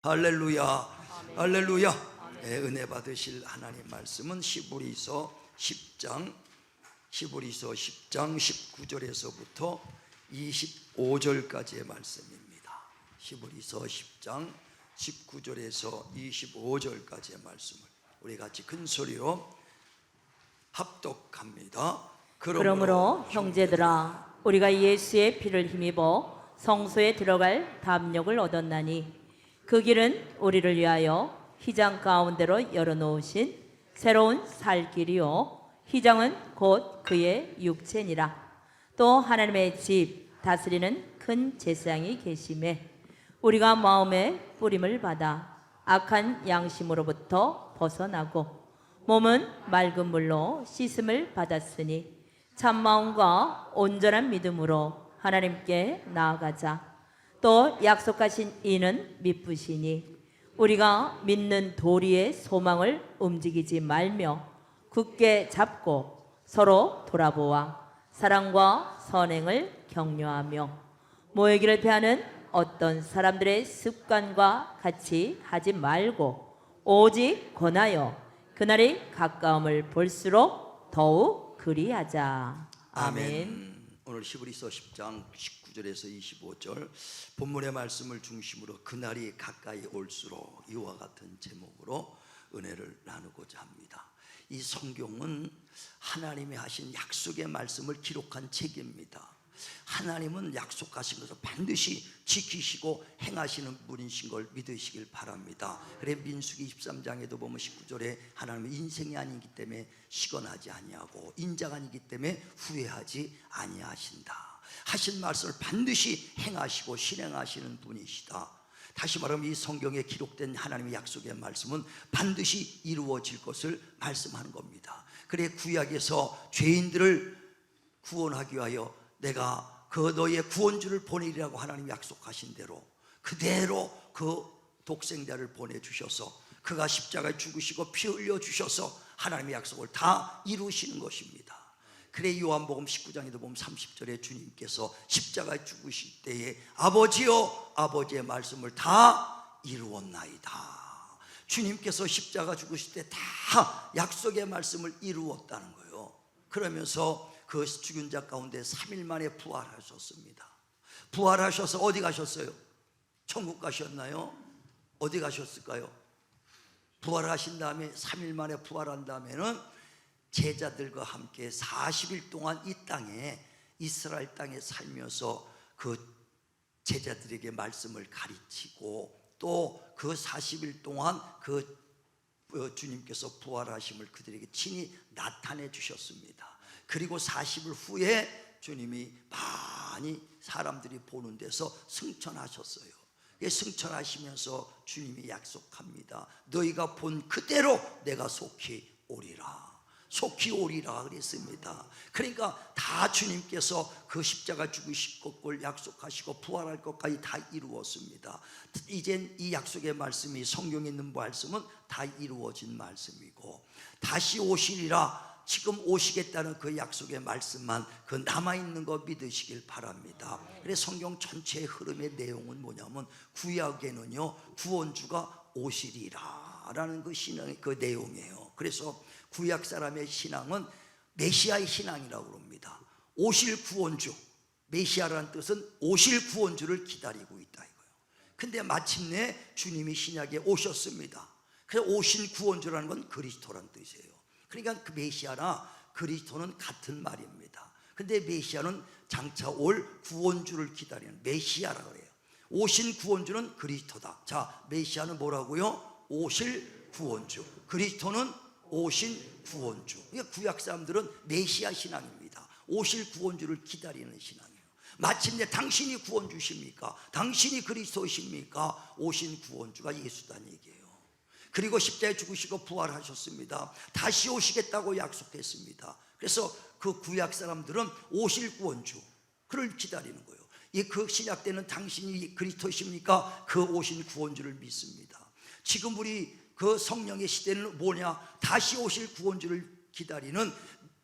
할렐루야, 할렐루야. 네, 은혜 받으실 하나님 말씀은 히브리서 10장 19절에서부터 25절까지의 말씀입니다. 히브리서 10장 19절에서 25절까지의 말씀을 우리 같이 큰 소리로 합독합니다. 그러므로 형제들아, 우리가 예수의 피를 힘입어 성소에 들어갈 담력을 얻었나니 그 길은 우리를 위하여 휘장 가운데로 열어놓으신 새로운 살 길이요, 휘장은 곧 그의 육체니라. 또 하나님의 집 다스리는 큰 제사장이 계심에 우리가 마음의 뿌림을 받아 악한 양심으로부터 벗어나고 몸은 맑은 물로 씻음을 받았으니 참마음과 온전한 믿음으로 하나님께 나아가자. 또 약속하신 이는 미쁘시니 우리가 믿는 도리의 소망을 움직이지 말며 굳게 잡고 서로 돌아보아 사랑과 선행을 격려하며 모이기를 패하는 어떤 사람들의 습관과 같이 하지 말고 오직 권하여 그날이 가까움을 볼수록 더욱 그리하자. 아멘. 오늘 히브리서 10장 19절에서 25절 본문의 말씀을 중심으로 그날이 가까이 올수록 이와 같은 제목으로 은혜를 나누고자 합니다. 이 성경은 하나님이 하신 약속의 말씀을 기록한 책입니다. 하나님은 약속하신 것을 반드시 지키시고 행하시는 분이신 걸 믿으시길 바랍니다. 그래 민수기 23장에도 보면 19절에 하나님은 인생이 아니기 때문에 시건하지 아니하고 인자가 아니기 때문에 후회하지 아니하신다. 하신 말씀을 반드시 행하시고 실행하시는 분이시다. 다시 말하면 이 성경에 기록된 하나님의 약속의 말씀은 반드시 이루어질 것을 말씀하는 겁니다. 그래 구약에서 죄인들을 구원하기 위하여 내가 그 너의 구원주를 보내리라고 하나님 약속하신 대로 그대로 그 독생자를 보내주셔서 그가 십자가에 죽으시고 피 흘려 주셔서 하나님의 약속을 다 이루시는 것입니다. 그래 요한복음 19장에도 보면 30절에 주님께서 십자가에 죽으실 때에 아버지여 아버지의 말씀을 다 이루었나이다. 주님께서 십자가 죽으실 때 다 약속의 말씀을 이루었다는 거예요. 그러면서 그 죽은 자 가운데 3일 만에 부활하셨습니다. 부활하셔서 어디 가셨어요? 천국 가셨나요? 어디 가셨을까요? 부활하신 다음에 3일 만에 부활한 다음에는 제자들과 함께 40일 동안 이 땅에 이스라엘 땅에 살면서 그 제자들에게 말씀을 가르치고 또 그 40일 동안 그 주님께서 부활하심을 그들에게 친히 나타내 주셨습니다. 그리고 40일 후에 주님이 많이 사람들이 보는 데서 승천하셨어요. 승천하시면서 주님이 약속합니다. 너희가 본 그대로 내가 속히 오리라. 속히 오리라 그랬습니다. 그러니까 다 주님께서 그 십자가 죽으실 것을 약속하시고 부활할 것까지 다 이루었습니다. 이젠 이 약속의 말씀이 성경에 있는 말씀은 다 이루어진 말씀이고 다시 오시리라. 지금 오시겠다는 그 약속의 말씀만 그 남아있는 거 믿으시길 바랍니다. 그래서 성경 전체의 흐름의 내용은 뭐냐면 구약에는요 구원주가 오시리라 라는 그 신앙의 그 내용이에요. 그래서 구약 사람의 신앙은 메시아의 신앙이라고 합니다. 오실 구원주, 메시아라는 뜻은 오실 구원주를 기다리고 있다 이거예요. 근데 마침내 주님이 신약에 오셨습니다. 그래서 오신 구원주라는 건 그리스도란 뜻이에요. 그러니까 그 메시아나 그리스도는 같은 말입니다. 근데 메시아는 장차 올 구원주를 기다리는 메시아라 그래요. 오신 구원주는 그리스도다. 자, 메시아는 뭐라고요? 오실 구원주. 그리스도는 오신 구원주. 그러니까 구약 사람들은 메시아 신앙입니다. 오실 구원주를 기다리는 신앙이에요. 마침내 당신이 구원주십니까? 당신이 그리스도십니까? 오신 구원주가 예수다는 얘기예요. 그리고 십자가에 죽으시고 부활하셨습니다. 다시 오시겠다고 약속했습니다. 그래서 그 구약 사람들은 오실 구원주 그를 기다리는 거예요. 그 신약 때는 당신이 그리스도십니까? 그 오신 구원주를 믿습니다. 지금 우리 그 성령의 시대는 뭐냐? 다시 오실 구원주를 기다리는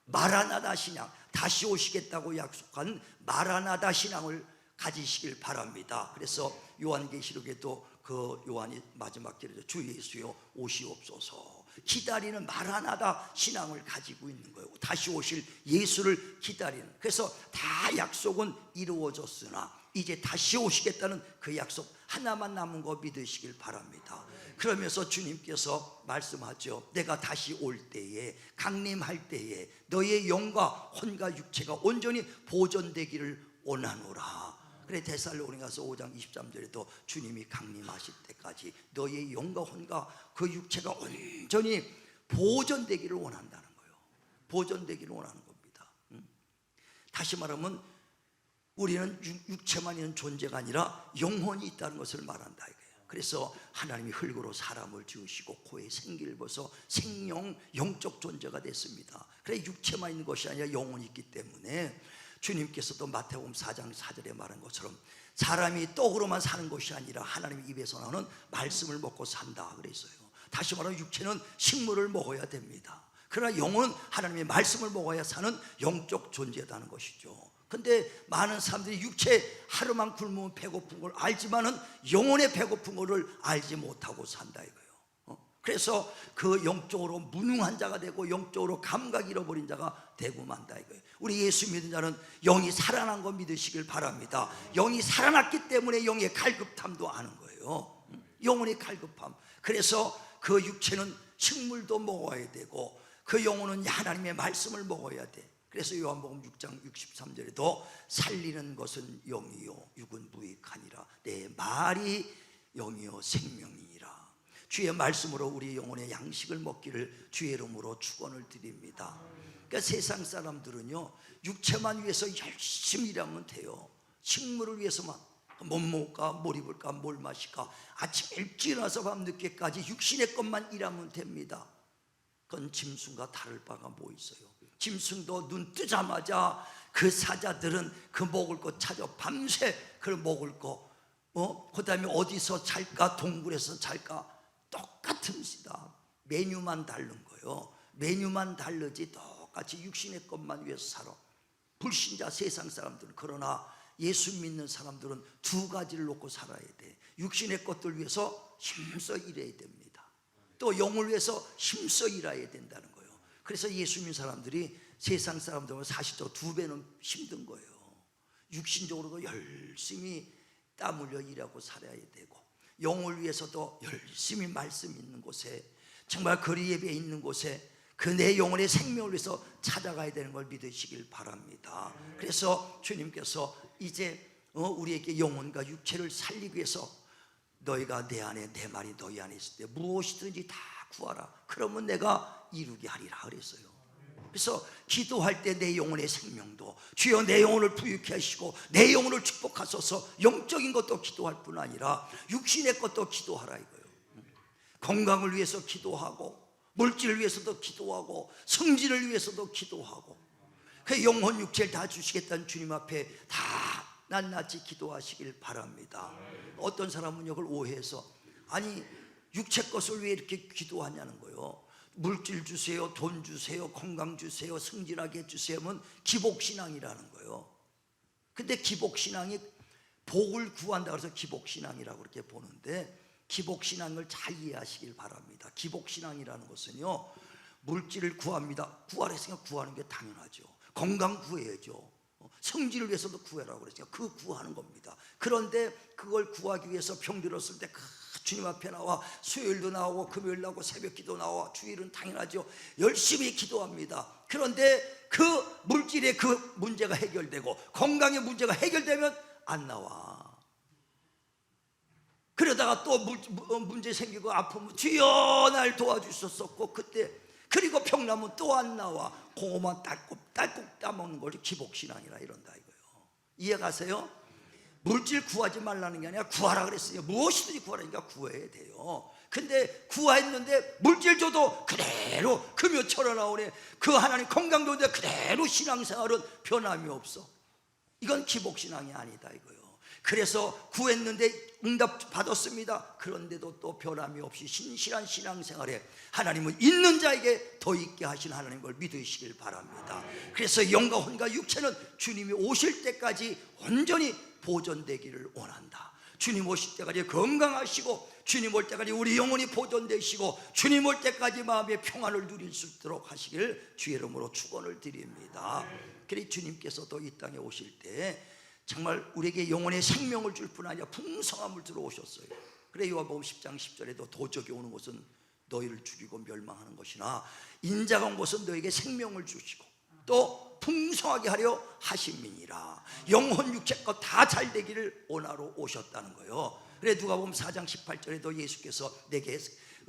마라나다 신앙, 다시 오시겠다고 약속한 마라나다 신앙을 가지시길 바랍니다. 그래서 요한계시록에도 그 요한이 마지막 절에서 주 예수여 오시옵소서 기다리는 마라나다 신앙을 가지고 있는 거예요. 다시 오실 예수를 기다리는. 그래서 다 약속은 이루어졌으나 이제 다시 오시겠다는 그 약속 하나만 남은 거 믿으시길 바랍니다. 그러면서 주님께서 말씀하죠. 내가 다시 올 때에 강림할 때에 너의 영과 혼과 육체가 온전히 보존되기를 원하노라. 그래 데살로니가서 5장 23절에도 주님이 강림하실 때까지 너의 영과 혼과 그 육체가 온전히 보존되기를 원한다는 거예요. 보존되기를 원하는 겁니다. 다시 말하면 우리는 육체만 있는 존재가 아니라 영혼이 있다는 것을 말한다 이거예요. 그래서 하나님이 흙으로 사람을 지으시고 코에 생기를 벗어 생명 영적 존재가 됐습니다. 그래 육체만 있는 것이 아니라 영혼이 있기 때문에 주님께서도 마태복음 4장 4절에 말한 것처럼 사람이 떡으로만 사는 것이 아니라 하나님의 입에서 나오는 말씀을 먹고 산다 그랬어요. 다시 말하면 육체는 식물을 먹어야 됩니다. 그러나 영혼은 하나님의 말씀을 먹어야 사는 영적 존재다는 것이죠. 근데 많은 사람들이 육체 하루만 굶으면 배고픈 걸 알지만은 영혼의 배고픈 거를 알지 못하고 산다 이거예요. 그래서 그 영적으로 무능한 자가 되고 영적으로 감각 잃어버린 자가 되고 만다 이거예요. 우리 예수 믿는 자는 영이 살아난 거 믿으시길 바랍니다. 영이 살아났기 때문에 영의 갈급함도 아는 거예요. 영혼의 갈급함. 그래서 그 육체는 식물도 먹어야 되고 그 영혼은 하나님의 말씀을 먹어야 돼. 그래서 요한복음 6장 63절에도 살리는 것은 영이요 육은 무익하니라 내 말이 영이요 생명이니라. 주의 말씀으로 우리 영혼의 양식을 먹기를 주의 이름으로 축원을 드립니다. 그러니까 세상 사람들은요 육체만 위해서 열심히 일하면 돼요. 식물을 위해서만 뭐 먹을까 뭘 입을까 뭘 마실까 아침 일찍 일어나서 밤 늦게까지 육신의 것만 일하면 됩니다. 그건 짐승과 다를 바가 뭐 있어요. 짐승도 눈 뜨자마자 그 사자들은 그 먹을 거 찾아 밤새 그 먹을 거 그 다음에 어디서 잘까 동굴에서 잘까 똑같습니다. 메뉴만 다른 거예요. 메뉴만 다르지 똑같이 육신의 것만 위해서 살아. 불신자 세상 사람들은. 그러나 예수 믿는 사람들은 두 가지를 놓고 살아야 돼. 육신의 것들 위해서 힘써 일해야 됩니다. 또 영을 위해서 힘써 일해야 된다는 거예요. 그래서 예수 믿는 사람들이 세상 사람들보다 사실적으로 두 배는 힘든 거예요. 육신적으로도 열심히 땀 흘려 일하고 살아야 되고 영을 위해서도 열심히 말씀 있는 곳에 정말 거리 예배 있는 곳에 그 내 영혼의 생명을 위해서 찾아가야 되는 걸 믿으시길 바랍니다. 그래서 주님께서 이제 우리에게 영혼과 육체를 살리기 위해서 너희가 내 안에 내 말이 너희 안에 있을 때 무엇이든지 다 구하라. 그러면 내가 이루게 하리라 그랬어요. 그래서 기도할 때 내 영혼의 생명도 주여 내 영혼을 부유케 하시고 내 영혼을 축복하소서. 영적인 것도 기도할 뿐 아니라 육신의 것도 기도하라 이거예요. 건강을 위해서 기도하고 물질을 위해서도 기도하고 성질을 위해서도 기도하고 그 영혼 육체를 다 주시겠다는 주님 앞에 다 낱낱이 기도하시길 바랍니다. 어떤 사람은 이걸 오해해서 아니 육체 것을 왜 이렇게 기도하냐는 거예요. 물질 주세요, 돈 주세요, 건강 주세요, 승진하게 해주세요면 기복신앙이라는 거예요. 근데 기복신앙이 복을 구한다 그래서 기복신앙이라고 그렇게 보는데 기복신앙을 잘 이해하시길 바랍니다. 기복신앙이라는 것은요 물질을 구합니다. 구하라 했으니까 구하는 게 당연하죠. 건강 구해야죠. 성질을 위해서도 구해라고 그랬으니까 그 구하는 겁니다. 그런데 그걸 구하기 위해서 병들었을 때 주님 앞에 나와 수요일도 나오고 금요일 나오고 새벽기도 나와 주일은 당연하죠. 열심히 기도합니다. 그런데 그 물질의 그 문제가 해결되고 건강의 문제가 해결되면 안 나와. 그러다가 또 문제 생기고 아프면 주여 날 도와주셨었고 그때 그리고 병나면 또 안 나와. 그거만 딸꾹 따먹는 걸 기복신앙이라 이런다 이거예요. 이해가세요? 물질 구하지 말라는 게 아니라 구하라 그랬어요. 무엇이든지 구하라니까 구해야 돼요. 근데 구했는데 물질 줘도 그대로 금요철에 나오네. 그 하나님 건강 좋은데 그대로 신앙생활은 변함이 없어. 이건 기복신앙이 아니다 이거예요. 그래서 구했는데 응답 받았습니다. 그런데도 또 변함이 없이 신실한 신앙생활에 하나님은 있는 자에게 더 있게 하신 하나님 걸 믿으시길 바랍니다. 그래서 영과 혼과 육체는 주님이 오실 때까지 온전히 보존되기를 원한다. 주님 오실 때까지 건강하시고, 주님 올 때까지 우리 영혼이 보존되시고, 주님 올 때까지 마음의 평안을 누릴 수 있도록 하시길 주의 이름으로 축원을 드립니다. 그래 주님께서도 이 땅에 오실 때 정말 우리에게 영혼의 생명을 줄 뿐 아니라 풍성함을 들어오셨어요. 그래 요한복음 10장 10절에도 도적이 오는 것은 너희를 죽이고 멸망하는 것이나 인자가 온 것은 너에게 생명을 주시고 또 풍성하게 하려 하심이니라. 영혼 육체껏 다 잘 되기를 원하러 오셨다는 거예요. 그래 누가복음 4장 18절에도 예수께서 내게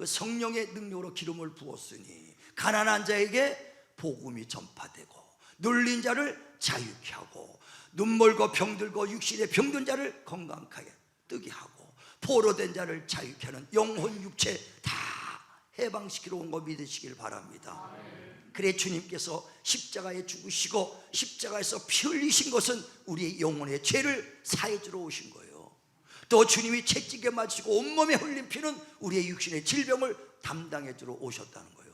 성령의 능력으로 기름을 부었으니 가난한 자에게 복음이 전파되고 눌린 자를 자유케 하고 눈멀고 병들고 육신에 병든 자를 건강하게 뜨게 하고 포로된 자를 자유케 하는 영혼 육체 다 해방시키러 온 거 믿으시길 바랍니다. 그래 주님께서 십자가에 죽으시고 십자가에서 피 흘리신 것은 우리의 영혼의 죄를 사해 주러 오신 거예요. 또 주님이 채찍에 맞으시고 온몸에 흘린 피는 우리의 육신의 질병을 담당해 주러 오셨다는 거예요.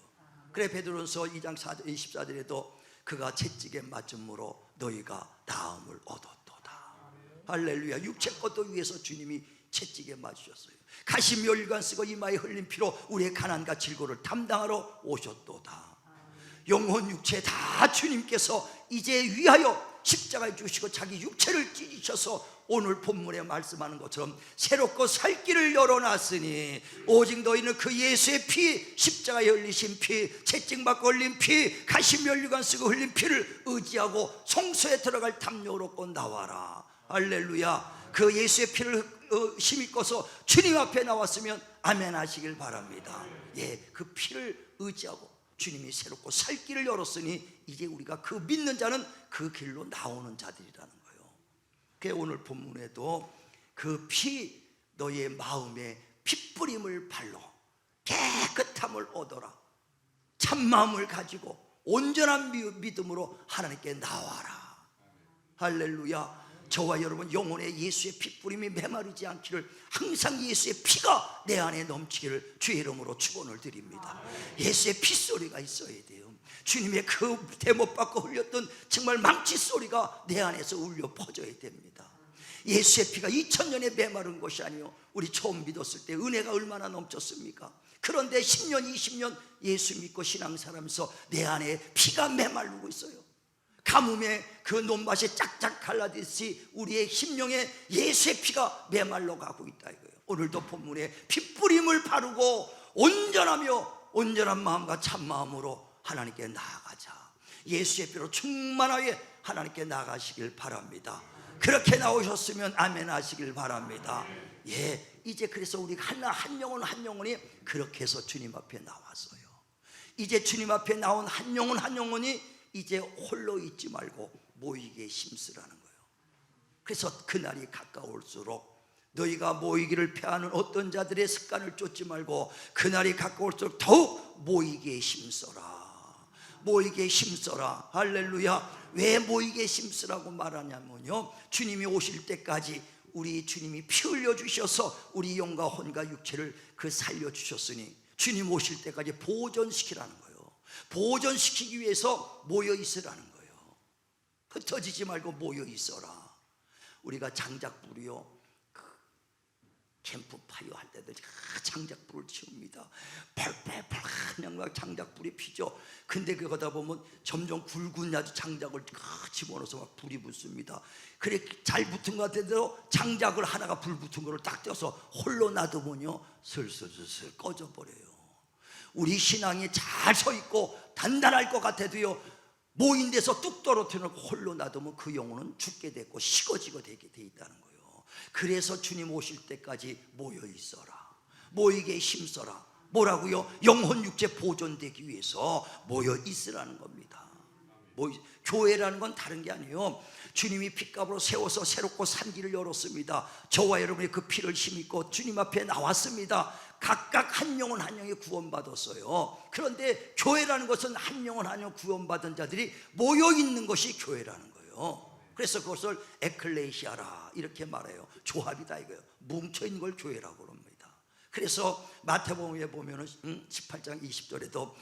그래 베드로전서 2장 24절에도 그가 채찍에 맞음으로 너희가 나음을 얻었도다. 할렐루야. 육체 것도 위해서 주님이 채찍에 맞으셨어요. 가시 멸관 쓰고 이마에 흘린 피로 우리의 가난과 질고를 담당하러 오셨도다. 영혼 육체 다 주님께서 이제 위하여 십자가에 주시고 자기 육체를 찢으셔서 오늘 본문에 말씀하는 것처럼 새롭고 살 길을 열어놨으니 오직 너희는 그 예수의 피, 십자가에 흘리신 피, 채찍받고 흘린 피, 가시 멸류관 쓰고 흘린 피를 의지하고 성소에 들어갈 담력을 얻고 나와라. 할렐루야. 그 예수의 피를 힘입고서 주님 앞에 나왔으면 아멘 하시길 바랍니다. 예, 그 피를 의지하고 주님이 새롭고 살 길을 열었으니 이제 우리가 그 믿는 자는 그 길로 나오는 자들이라는 거예요. 그래서 오늘 본문에도 그 피, 너희의 마음에 핏뿌림을 발로 깨끗함을 얻어라. 참마음을 가지고 온전한 믿음으로 하나님께 나와라. 할렐루야. 저와 여러분 영혼에 예수의 핏뿌림이 메마르지 않기를, 항상 예수의 피가 내 안에 넘치기를 주의 이름으로 축원을 드립니다. 예수의 핏소리가 있어야 돼요. 주님의 그 대못 받고 흘렸던 정말 망치 소리가 내 안에서 울려 퍼져야 됩니다. 예수의 피가 2000년에 메마른 것이 아니요, 우리 처음 믿었을 때 은혜가 얼마나 넘쳤습니까? 그런데 10년 20년 예수 믿고 신앙생활하면서 내 안에 피가 메마르고 있어요. 가뭄에 그 논밭이 짝짝 갈라듯이 우리의 심령에 예수의 피가 메말라 가고 있다 이거예요. 오늘도 본문에 핏뿌림을 바르고 온전하며 온전한 마음과 참마음으로 하나님께 나아가자. 예수의 피로 충만하게 하나님께 나아가시길 바랍니다. 그렇게 나오셨으면 아멘 하시길 바랍니다. 예, 이제 그래서 우리 한 영혼 한 영혼이 그렇게 해서 주님 앞에 나왔어요. 이제 주님 앞에 나온 한 영혼이 이제 홀로 있지 말고 모이게 힘쓰라는 거예요. 그래서 그날이 가까울수록 너희가 모이기를 패하는 어떤 자들의 습관을 쫓지 말고 그날이 가까울수록 더욱 모이기에 힘써라. 모이기에 힘써라. 할렐루야. 왜 모이기에 힘쓰라고 말하냐면요, 주님이 오실 때까지 우리 주님이 피 흘려 주셔서 우리 영과 혼과 육체를 그 살려 주셨으니 주님 오실 때까지 보존시키라는 거예요. 보존시키기 위해서 모여 있으라는 거예요. 흩어지지 말고 모여 있어라. 우리가 장작불이요, 캠프파이어 할 때도 장작불을 치웁니다. 펄펄 그냥 막 장작불이 피죠. 근데 그거다 보면 점점 굵은 아주 장작을 집어넣어서 막 불이 붙습니다. 그래 잘 붙은 것 같아도 장작을 하나가 불 붙은 거를 딱 떼어서 홀로 놔두면요 슬슬 꺼져버려요. 우리 신앙이 잘 서 있고 단단할 것 같아도요, 모인 데서 뚝 떨어뜨려놓고 홀로 놔두면 그 영혼은 죽게 됐고 식어지게 되게 돼 있다는 거예요. 그래서 주님 오실 때까지 모여 있어라. 모이게 힘써라. 뭐라고요? 영혼 육체 보존되기 위해서 모여 있으라는 겁니다. 교회라는 건 다른 게 아니에요. 주님이 핏값으로 세워서 새롭고 산 길을 열었습니다. 저와 여러분이 그 피를 힘입고 주님 앞에 나왔습니다. 각각 한 영혼 한 영이 구원받았어요. 그런데 교회라는 것은 한 영혼 한 영 구원받은 자들이 모여있는 것이 교회라는 거예요. 그래서 그것을 에클레시아라 이렇게 말해요. 조합이다 이거예요. 뭉쳐있는 걸 교회라고 합니다. 그래서 마태복음에 보면은 18장 20절에도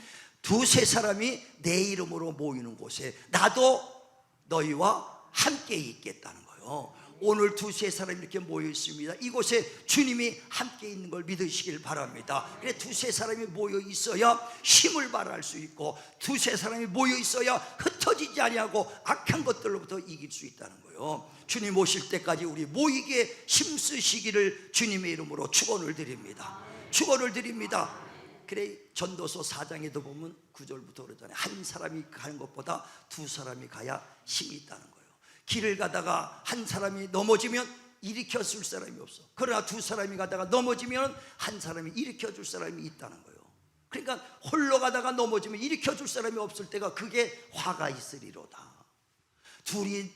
두세 사람이 내 이름으로 모이는 곳에 나도 너희와 함께 있겠다는 거예요. 오늘 두세 사람이 이렇게 모여 있습니다. 이곳에 주님이 함께 있는 걸 믿으시길 바랍니다. 그래 두세 사람이 모여 있어야 힘을 발휘할 수 있고, 두세 사람이 모여 있어야 흩어지지 아니하고 악한 것들로부터 이길 수 있다는 거예요. 주님 오실 때까지 우리 모이게 힘쓰시기를 주님의 이름으로 축원을 드립니다. 축원을 드립니다. 그래 전도서 4장에도 보면 9절부터 그러잖아요. 한 사람이 가는 것보다 두 사람이 가야 힘이 있다는 거예요. 길을 가다가 한 사람이 넘어지면 일으켜 줄 사람이 없어. 그러나 두 사람이 가다가 넘어지면 한 사람이 일으켜 줄 사람이 있다는 거예요. 그러니까 홀로 가다가 넘어지면 일으켜 줄 사람이 없을 때가 그게 화가 있으리로다. 둘이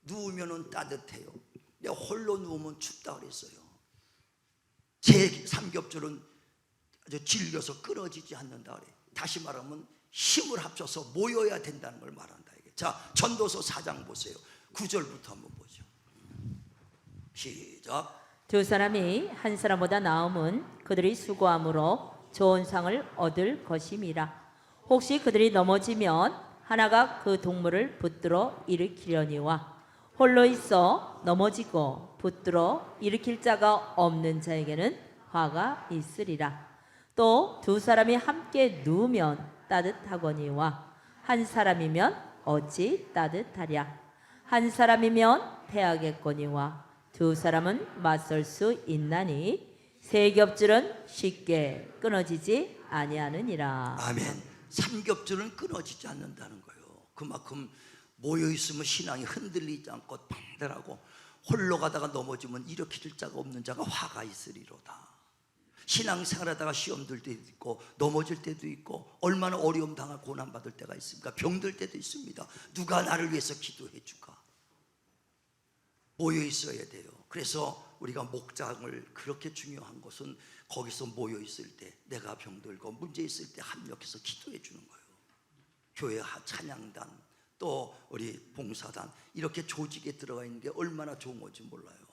누우면 따뜻해요. 근데 홀로 누우면 춥다 그랬어요. 제 삼겹줄은 아주 질겨서 끊어지지 않는다 그래. 다시 말하면 힘을 합쳐서 모여야 된다는 걸 말한다 이게. 자, 전도서 4장 보세요. 9절부터 한번 보죠. 시작. 두 사람이 한 사람보다 나음은 그들이 수고함으로 좋은 상을 얻을 것임이라. 혹시 그들이 넘어지면 하나가 그 동물을 붙들어 일으키려니와 홀로 있어 넘어지고 붙들어 일으킬 자가 없는 자에게는 화가 있으리라. 또 두 사람이 함께 누우면 따뜻하거니와 한 사람이면 어찌 따뜻하랴. 한 사람이면 패하겠거니와 두 사람은 맞설 수 있나니 세 겹줄은 쉽게 끊어지지 아니하느니라. 아멘. 삼겹줄은 끊어지지 않는다는 거예요. 그만큼 모여 있으면 신앙이 흔들리지 않고 방대하고, 홀로 가다가 넘어지면 일으킬 자가 없는 자가 화가 있으리로다. 신앙생활하다가 시험 들 때도 있고 넘어질 때도 있고 얼마나 어려움 당할 고난 받을 때가 있습니까? 병들 때도 있습니다. 누가 나를 위해서 기도해 줄까? 모여 있어야 돼요. 그래서 우리가 목장을 그렇게 중요한 것은 거기서 모여 있을 때, 내가 병들고 문제 있을 때 합력해서 기도해 주는 거예요. 교회 찬양단 또 우리 봉사단 이렇게 조직에 들어가 있는 게 얼마나 좋은 건지 몰라요.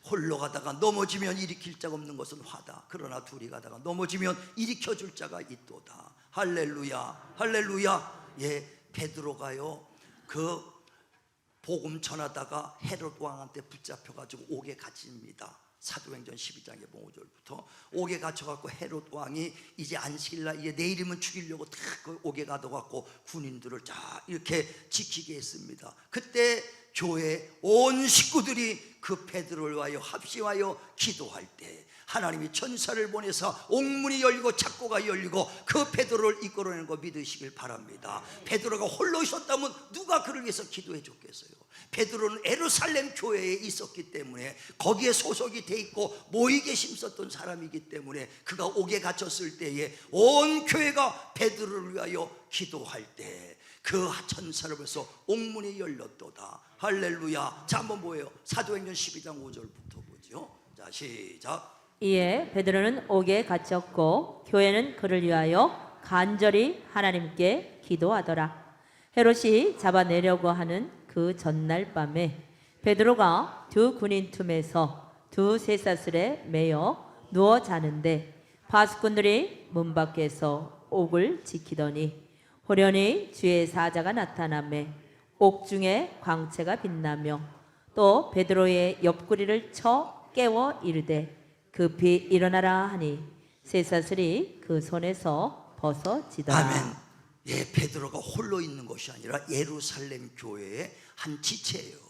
홀로 가다가 넘어지면 일으킬 자가 없는 것은 화다. 그러나 둘이 가다가 넘어지면 일으켜 줄 자가 있도다. 할렐루야, 할렐루야. 예, 베드로가요 그 복음 전하다가 헤롯 왕한테 붙잡혀가지고 옥에 갇힙니다. 사도행전 12장에 5절부터 옥에 갇혀갖고 헤롯 왕이 이제 안식일날 이제 내일이면 죽이려고 탁 그 옥에 가둬갖고 군인들을 쫙 이렇게 지키게 했습니다. 그때 교회 온 식구들이 그 베드로를 위하여 합심하여 기도할 때 하나님이 천사를 보내서 옥문이 열리고 창고가 열리고 그 베드로를 이끌어내는 거 믿으시길 바랍니다. 베드로가 홀로 있었다면 누가 그를 위해서 기도해 줬겠어요? 베드로는 예루살렘 교회에 있었기 때문에 거기에 소속이 돼 있고 모이게 힘썼던 사람이기 때문에 그가 옥에 갇혔을 때에 온 교회가 베드로를 위하여 기도할 때 그 천사를 보면서 옥문이 열렸도다. 할렐루야. 자, 한번 보여요. 사도행전 12장 5절부터 보죠. 자, 시작. 이에 베드로는 옥에 갇혔고 교회는 그를 위하여 간절히 하나님께 기도하더라. 헤롯이 잡아내려고 하는 그 전날 밤에 베드로가 두 군인 틈에서 두 쇠사슬에 매여 누워 자는데 바수꾼들이 문 밖에서 옥을 지키더니 호련히 주의 사자가 나타나매 옥중에 광채가 빛나며 또 베드로의 옆구리를 쳐 깨워 이르되 급히 일어나라 하니 쇠사슬이 그 손에서 벗어지더라. 아멘. 예, 베드로가 홀로 있는 것이 아니라 예루살렘 교회의 한 지체예요.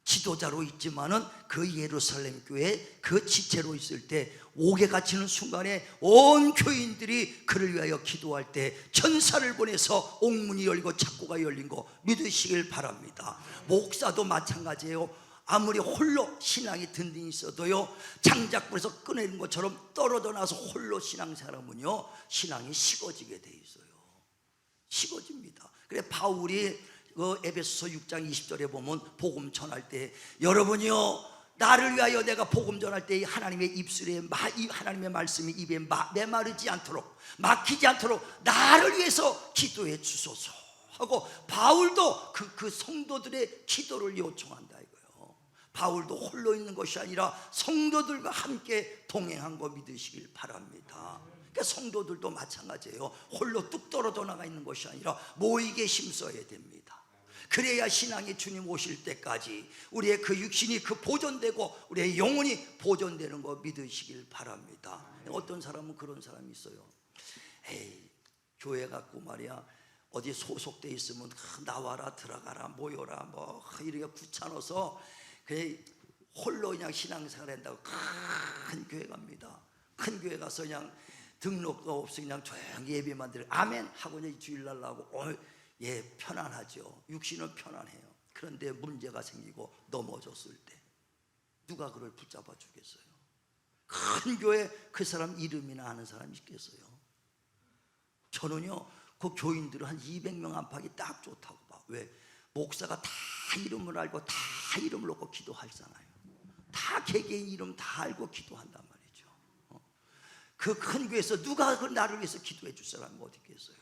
지도자로 있지만은 그 예루살렘 교회 그 지체로 있을 때 옥에 갇히는 순간에 온 교인들이 그를 위하여 기도할 때 천사를 보내서 옥문이 열리고 창고가 열린 거 믿으시길 바랍니다. 목사도 마찬가지예요. 아무리 홀로 신앙이 든든히 있어도요 장작불에서 꺼내는 것처럼 떨어져 나서 홀로 신앙생활하면요 신앙이 식어지게 돼 있어요. 식어집니다. 그래 바울이 그 에베소서 6장 20절에 보면 복음 전할 때 여러분이요 나를 위하여 내가 복음 전할 때 하나님의 입술에 하나님의 말씀이 입에 메마르지 않도록 막히지 않도록 나를 위해서 기도해 주소서 하고 바울도 그 성도들의 기도를 요청한다 이거예요. 바울도 홀로 있는 것이 아니라 성도들과 함께 동행한 거 믿으시길 바랍니다. 그러니까 성도들도 마찬가지예요. 홀로 뚝 떨어져 나가 있는 것이 아니라 모이게 힘써야 됩니다. 그래야 신앙이 주님 오실 때까지 우리의 그 육신이 그 보존되고 우리의 영혼이 보존되는 거 믿으시길 바랍니다. 어떤 사람은 그런 사람이 있어요. 에이, 교회 갖고 말이야 어디 소속돼 있으면 나와라 들어가라 모여라 뭐 이렇게 귀찮아서 그냥 홀로 그냥 신앙생활 한다고 큰 교회 갑니다. 큰 교회 가서 그냥 등록도 없이 그냥 조용히 예배만 드리고 아멘 하고 그냥 주일날 나고 예 편안하죠. 육신은 편안해요. 그런데 문제가 생기고 넘어졌을 때 누가 그를 붙잡아 주겠어요? 큰 교회 그 사람 이름이나 아는 사람이 있겠어요? 저는요 그 교인들은 한 200명 안팎이 딱 좋다고 봐. 왜? 목사가 다 이름을 알고 다 이름을 놓고 기도하잖아요. 다 개개인 이름 다 알고 기도한단 말이죠. 그 큰 교회에서 누가 그 나를 위해서 기도해 줄 사람이 어디 있겠어요?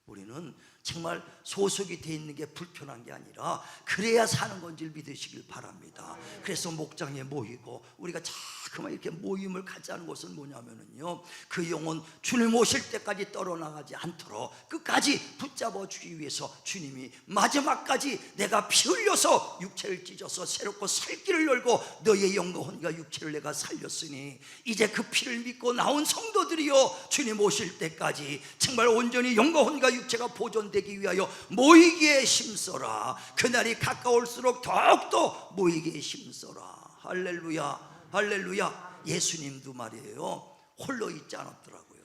우리는 정말 소속이 돼 있는 게 불편한 게 아니라 그래야 사는 건지를 믿으시길 바랍니다. 그래서 목장에 모이고 우리가 자꾸만 이렇게 모임을 갖자는 것은 뭐냐면요 그 영혼 주님 오실 때까지 떨어나가지 않도록 끝까지 붙잡아 주기 위해서 주님이 마지막까지 내가 피 흘려서 육체를 찢어서 새롭고 살 길을 열고 너의 영과 혼과 육체를 내가 살렸으니 이제 그 피를 믿고 나온 성도들이여 주님 오실 때까지 정말 온전히 영과 혼과 육체가 보존되기 위하여 모이기에 힘써라. 그날이 가까울수록 더욱더 모이기에 힘써라. 할렐루야 할렐루야. 예수님도 말이에요 홀로 있지 않았더라고요.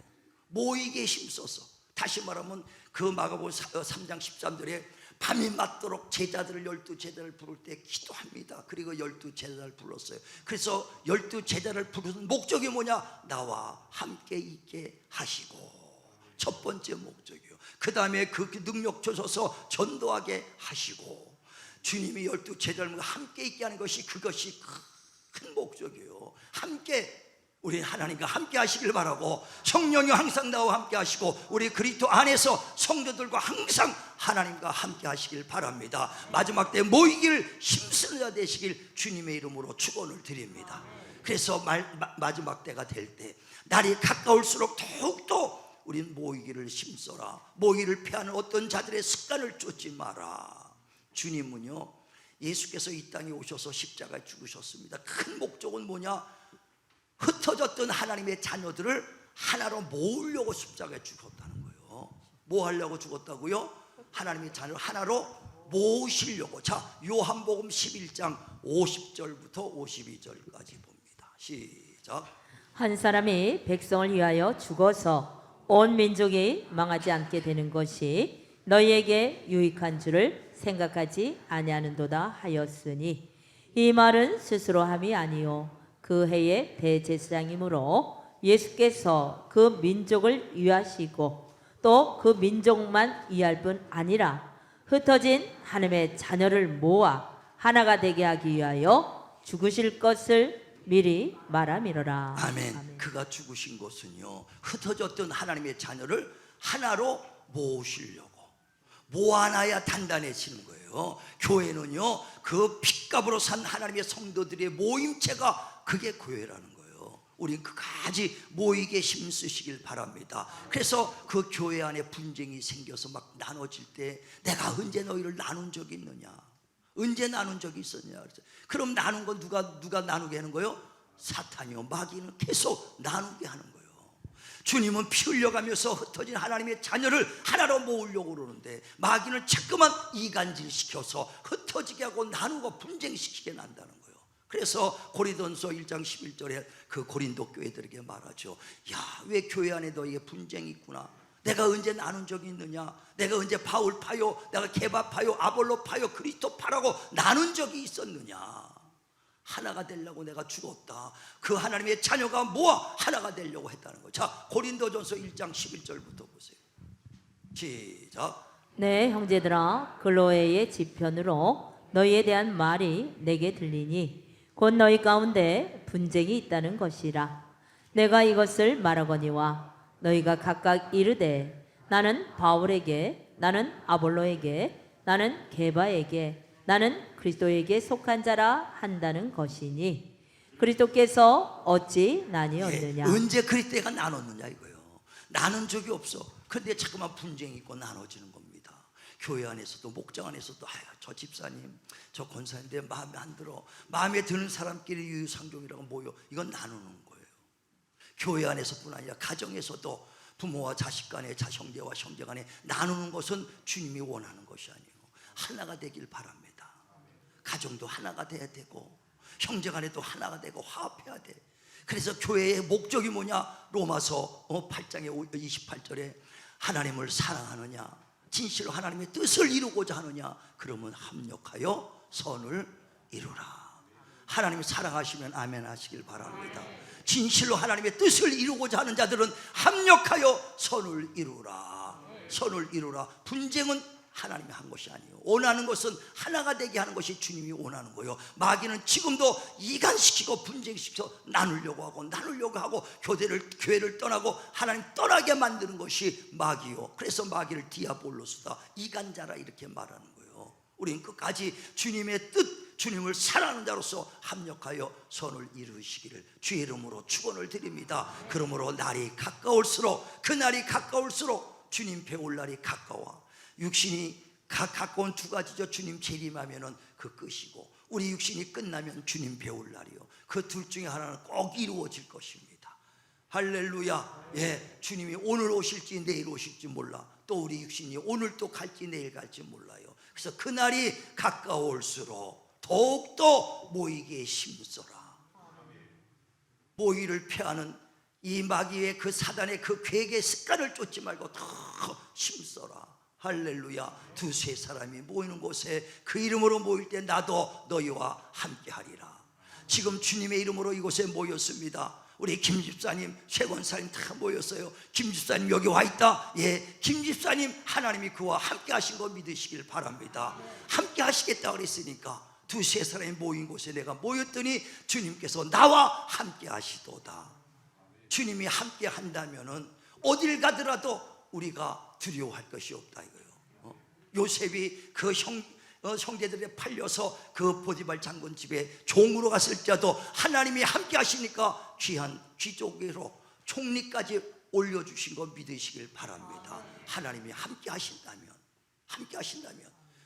모이기에 힘써서 다시 말하면 그 마가복음 3장 13절에 밤이 맞도록 제자들을 12제자를 부를 때 기도합니다. 그리고 12제자를 불렀어요. 그래서 12제자를 부르는 목적이 뭐냐? 나와 함께 있게 하시고 첫 번째 목적이요. 그 다음에 그 능력 주셔서 전도하게 하시고 주님이 12제자를 함께 있게 하는 것이 그것이 큰 목적이에요. 함께 우리 하나님과 함께 하시길 바라고 성령이 항상 나와 함께 하시고 우리 그리스도 안에서 성도들과 항상 하나님과 함께 하시길 바랍니다. 마지막 때 모이길 힘쓰는 자 되시길 주님의 이름으로 축원을 드립니다. 그래서 마지막 때가 될 때 날이 가까울수록 더욱더 우린 모이기를 힘써라. 모이기를 피하는 어떤 자들의 습관을 쫓지 마라. 주님은요 예수께서 이 땅에 오셔서 십자가에 죽으셨습니다. 큰 목적은 뭐냐? 흩어졌던 하나님의 자녀들을 하나로 모으려고 십자가에 죽었다는 거예요. 뭐 하려고 죽었다고요? 하나님의 자녀를 하나로 모으시려고. 자, 요한복음 11장 50절부터 52절까지 봅니다. 시작. 한 사람이 백성을 위하여 죽어서 온 민족이 망하지 않게 되는 것이 너희에게 유익한 줄을 생각하지 아니하는도다 하였으니 이 말은 스스로 함이 아니요 그 해의 대제사장이므로 예수께서 그 민족을 위하시고 또 그 민족만 위할 뿐 아니라 흩어진 하나님의 자녀를 모아 하나가 되게 하기 위하여 죽으실 것을 미리 말함이로라. 아멘. 그가 죽으신 것은요 흩어졌던 하나님의 자녀를 하나로 모으시려고 모아놔야 단단해지는 거예요. 교회는요 그 핏값으로 산 하나님의 성도들의 모임체가 그게 교회라는 거예요. 우린 그까지 모이게 힘쓰시길 바랍니다. 그래서 그 교회 안에 분쟁이 생겨서 막 나눠질 때 내가 언제 너희를 나눈 적이 있느냐? 언제 나눈 적이 있었냐? 그럼 나눈 건 누가 나누게 하는 거예요? 사탄이요 마귀는 계속 나누게 하는 거예요. 주님은 피 흘려가면서 흩어진 하나님의 자녀를 하나로 모으려고 그러는데 마귀는 자꾸만 이간질시켜서 흩어지게 하고 나누고 분쟁시키게 난다는 거예요. 그래서 고린도전서 1장 11절에 그 고린도 교회들에게 말하죠. 야, 왜 교회 안에 너희에 분쟁이 있구나. 내가 언제 나눈 적이 있느냐? 내가 언제 바울 파요, 내가 게바 파요, 아볼로 파요, 그리스도 파라고 나눈 적이 있었느냐? 하나가 되려고 내가 죽었다. 그 하나님의 자녀가 모아 하나가 되려고 했다는 거예요. 자, 고린도전서 1장 11절부터 보세요. 시작. 네, 형제들아, 글로에의 지편으로 너희에 대한 말이 내게 들리니 곧 너희 가운데 분쟁이 있다는 것이라. 내가 이것을 말하거니와 너희가 각각 이르되 나는 바울에게, 나는 아볼로에게, 나는 게바에게, 나는 그리스도에게 속한 자라 한다는 것이니 그리스도께서 어찌 나뉘었느냐? 언제 그리스도가 나눴느냐 이거예요. 나눈 적이 없어. 그런데 자꾸만 분쟁이 있고 나눠지는 겁니다. 교회 안에서도 목장 안에서도 아유, 저 집사님, 저 권사인데 마음에 안 들어. 마음에 드는 사람끼리 유유상종이라고 모여. 이건 나누는 거예요. 교회 안에서뿐 아니라 가정에서도 부모와 자식 간에, 형제와 형제 간에 나누는 것은 주님이 원하는 것이 아니에요. 하나가 되길 바랍니다. 가정도 하나가 돼야 되고 형제 간에도 하나가 되고 화합해야 돼. 그래서 교회의 목적이 뭐냐? 로마서 8장의 28절에 하나님을 사랑하느냐, 진실로 하나님의 뜻을 이루고자 하느냐, 그러면 합력하여 선을 이루라. 하나님을 사랑하시면 아멘 하시길 바랍니다. 진실로 하나님의 뜻을 이루고자 하는 자들은 합력하여 선을 이루라. 선을 이루라. 분쟁은 하나님이 한 것이 아니에요. 원하는 것은 하나가 되게 하는 것이 주님이 원하는 거예요. 마귀는 지금도 이간시키고 분쟁시켜 나누려고 하고 교회를 떠나고 하나님 떠나게 만드는 것이 마귀요. 그래서 마귀를 디아볼로스다, 이간자라 이렇게 말하는 거예요. 우리는 끝까지 주님의 뜻, 주님을 사랑하는 자로서 합력하여 선을 이루시기를 주의 이름으로 축원을 드립니다. 그러므로 날이 가까울수록, 그 날이 가까울수록 주님 배울 날이 가까워. 육신이 가까운 두 가지죠. 주님 재림하면은 그 끝이고, 우리 육신이 끝나면 주님 배울 날이요. 그 둘 중에 하나는 꼭 이루어질 것입니다. 할렐루야. 예, 주님이 오늘 오실지 내일 오실지 몰라. 또 우리 육신이 오늘 또 갈지 내일 갈지 몰라요. 그래서 그 날이 가까울수록 더욱더 모이기에 힘써라. 모이를 피하는 이 마귀의 그 사단의 그 계획의 습관을 쫓지 말고 더 힘써라. 할렐루야. 두세 사람이 모이는 곳에 그 이름으로 모일 때 나도 너희와 함께 하리라. 지금 주님의 이름으로 이곳에 모였습니다. 우리 김 집사님, 최 권사님 다 모였어요. 김 집사님 여기 와 있다. 예, 김 집사님 하나님이 그와 함께 하신 거 믿으시길 바랍니다. 함께 하시겠다 그랬으니까 두세 사람이 모인 곳에 내가 모였더니 주님께서 나와 함께 하시도다. 주님이 함께 한다면은 어딜 가더라도 우리가 두려워할 것이 없다 이거예요. 요셉이 그 형제들에 팔려서 그 보디발 장군 집에 종으로 갔을지라도 하나님이 함께 하시니까 귀한 귀족으로 총리까지 올려주신 거 믿으시길 바랍니다. 하나님이 함께 하신다면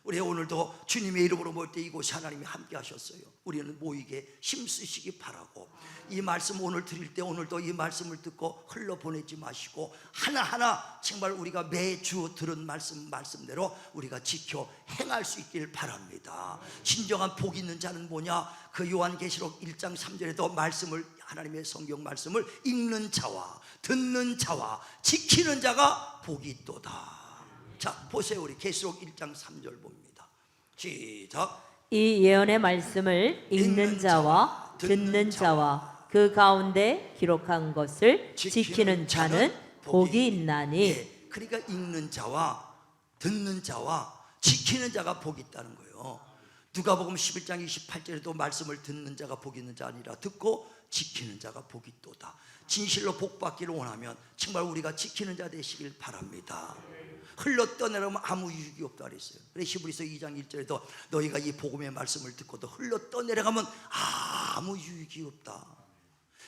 우리 오늘도 주님의 이름으로 모일 때 이곳에 하나님이 함께 하셨어요. 우리는 모이게 힘쓰시기 바라고, 이 말씀 오늘 드릴 때 오늘도 이 말씀을 듣고 흘러보내지 마시고 하나하나 정말 우리가 매주 들은 말씀대로 우리가 지켜 행할 수 있길 바랍니다. 진정한 복 있는 자는 뭐냐? 그 요한계시록 1장 3절에도 말씀을, 하나님의 성경 말씀을 읽는 자와 듣는 자와 지키는 자가 복이 있도다. 자, 보세요. 우리 계시록 1장 3절 봅니다. 시작. 이 예언의 말씀을 읽는 자와 듣는 자와 그 가운데 기록한 것을 지키는 자는 복이 있나니. 예, 그러니까 읽는 자와 듣는 자와 지키는 자가 복이 있다는 거예요. 누가복음 11장 28절에도 말씀을 듣는 자가 복이 있는 자 아니라 듣고 지키는 자가 복이 있도다. 진실로 복받기를 원하면 정말 우리가 지키는 자 되시길 바랍니다. 흘러 떠내려면 아무 유익이 없다 그랬어요. 그래서 히브리서 2장 1절에도 너희가 이 복음의 말씀을 듣고도 흘러 떠내려가면 아무 유익이 없다.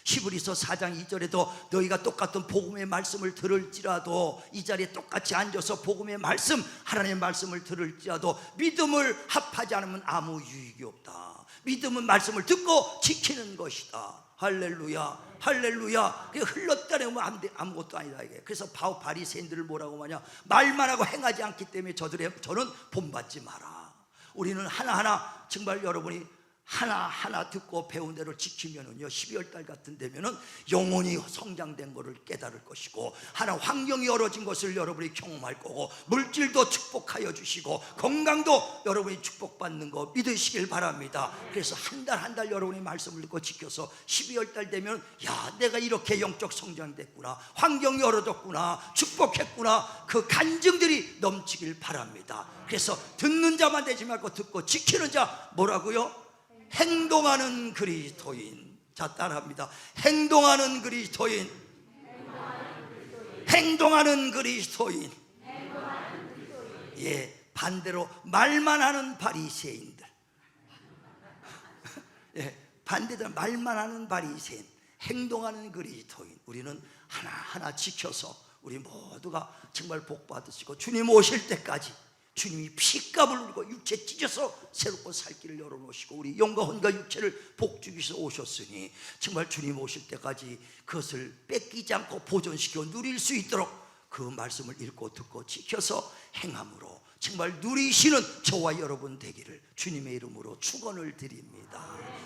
히브리서 4장 2절에도 너희가 똑같은 복음의 말씀을 들을지라도, 이 자리에 똑같이 앉아서 복음의 말씀, 하나님의 말씀을 들을지라도 믿음을 합하지 않으면 아무 유익이 없다. 믿음은 말씀을 듣고 지키는 것이다. 할렐루야. 할렐루야. 흘렀다내면 아무것도 아니다 이게. 그래서 바리새인들을 뭐라고 하냐? 말만 하고 행하지 않기 때문에 저는 본받지 마라. 우리는 하나하나 정말 여러분이 하나하나 듣고 배운 대로 지키면은요, 12월 달 같은 되면은 영혼이 성장된 것을 깨달을 것이고, 하나 환경이 얼어진 것을 여러분이 경험할 거고, 물질도 축복하여 주시고 건강도 여러분이 축복받는 거 믿으시길 바랍니다. 그래서 한 달 여러분이 말씀을 듣고 지켜서 12월 달 되면 야, 내가 이렇게 영적 성장됐구나, 환경이 얼어졌구나, 축복했구나, 그 간증들이 넘치길 바랍니다. 그래서 듣는 자만 되지 말고 듣고 지키는 자, 뭐라고요? 행동하는 그리스도인. 자, 따라합니다. 행동하는 그리스도인. 행동하는 그리스도인. 예, 반대로 말만 하는 바리새인들. 예, 반대로 말만 하는 바리새인, 행동하는 그리스도인. 우리는 하나하나 지켜서 우리 모두가 정말 복 받으시고 주님 오실 때까지 주님이 피값을 흘리고 육체 찢어서 새롭고 살 길을 열어놓으시고 우리 영과 혼과 육체를 복주기 위해서 오셨으니 정말 주님 오실 때까지 그것을 뺏기지 않고 보존시켜 누릴 수 있도록 그 말씀을 읽고 듣고 지켜서 행함으로 정말 누리시는 저와 여러분 되기를 주님의 이름으로 축원을 드립니다.